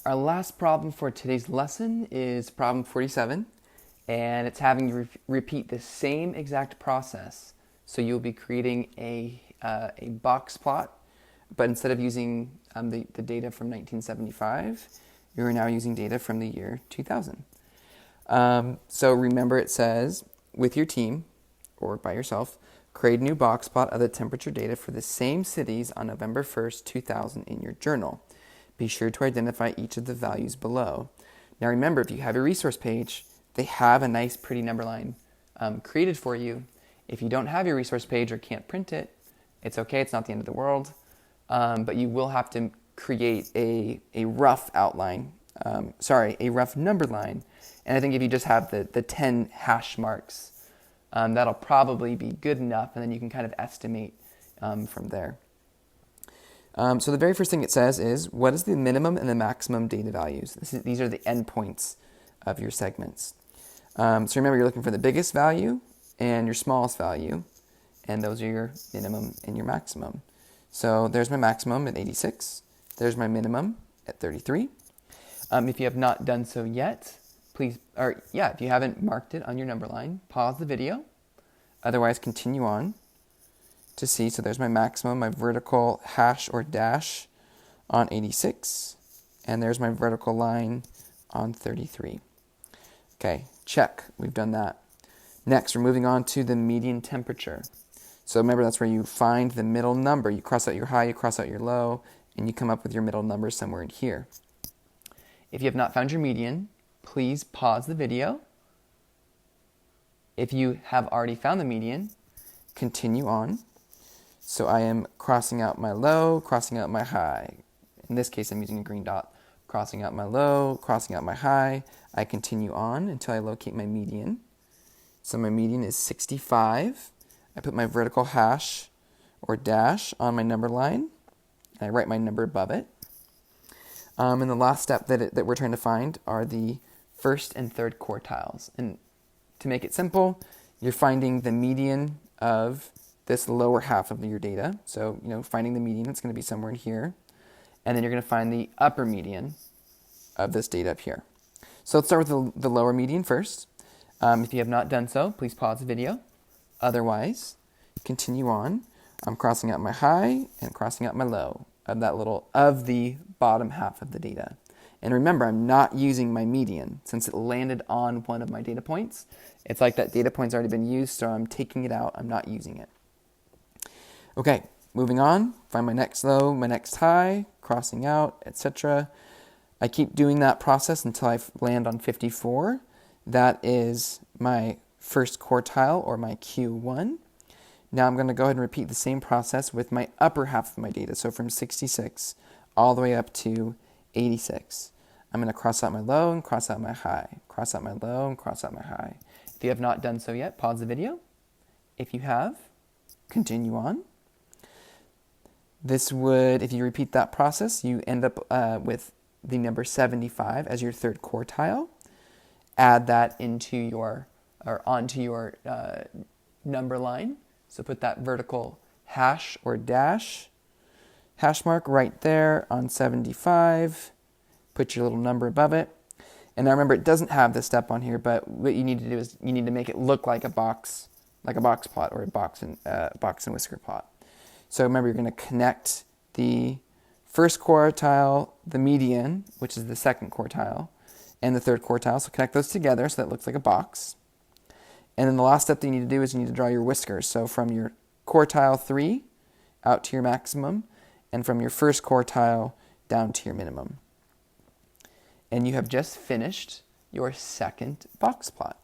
Our last problem for today's lesson is problem 47, and it's having you repeat the same exact process. So you'll be creating a box plot, but instead of using the data from 1975, you're now using data from the year 2000. So remember, it says, with your team, or by yourself, create a new box plot of the temperature data for the same cities on November 1st, 2000 in your journal. Be sure to identify each of the values below. Now remember, if you have a resource page, they have a nice pretty number line created for you. If you don't have your resource page or can't print it, it's okay, it's not the end of the world, but you will have to create a rough outline, a rough number line. And I think if you just have the 10 hash marks, that'll probably be good enough, and then you can kind of estimate from there. So the very first thing it says is, what is the minimum and the maximum data values? These are the endpoints of your segments. So remember, you're looking for the biggest value and your smallest value, and those are your minimum and your maximum. So there's my maximum at 86. There's my minimum at 33. If you have not done so yet, if you haven't marked it on your number line, pause the video. Otherwise, continue on to see. So there's my maximum, my vertical hash or dash on 86. And there's my vertical line on 33. Okay, check. We've done that. Next, we're moving on to the median temperature. So remember, that's where you find the middle number. You cross out your high, you cross out your low, and you come up with your middle number somewhere in here. If you have not found your median, please pause the video. If you have already found the median, continue on. So I am crossing out my low, crossing out my high. In this case, I'm using a green dot. Crossing out my low, crossing out my high. I continue on until I locate my median. So my median is 65. I put my vertical hash or dash on my number line, and I write my number above it. And the last step that we're trying to find are the first and third quartiles. And to make it simple, you're finding the median of this lower half of your data. So, finding the median, it's going to be somewhere in here. And then you're going to find the upper median of this data up here. So let's start with the lower median first. If you have not done so, please pause the video. Otherwise, continue on. I'm crossing out my high and crossing out my low of the bottom half of the data. And remember, I'm not using my median since it landed on one of my data points. It's like that data point's already been used, so I'm taking it out. I'm not using it. Okay, moving on. Find my next low, my next high, crossing out, etc. I keep doing that process until I land on 54. That is my first quartile, or my Q1. Now I'm going to go ahead and repeat the same process with my upper half of my data. So from 66 all the way up to 86. I'm going to cross out my low and cross out my high. Cross out my low and cross out my high. If you have not done so yet, pause the video. If you have, continue on. If you repeat that process, you end up with the number 75 as your third quartile. Add that onto your number line. So put that vertical hash or dash hash mark right there on 75. Put your little number above it. And now remember, it doesn't have this step on here, but what you need to do is you need to make it look like a box plot or a box and whisker plot. So remember, you're going to connect the first quartile, the median, which is the second quartile, and the third quartile. So connect those together so that it looks like a box. And then the last step that you need to do is you need to draw your whiskers. So from your quartile 3 out to your maximum, and from your first quartile down to your minimum. And you have just finished your second box plot.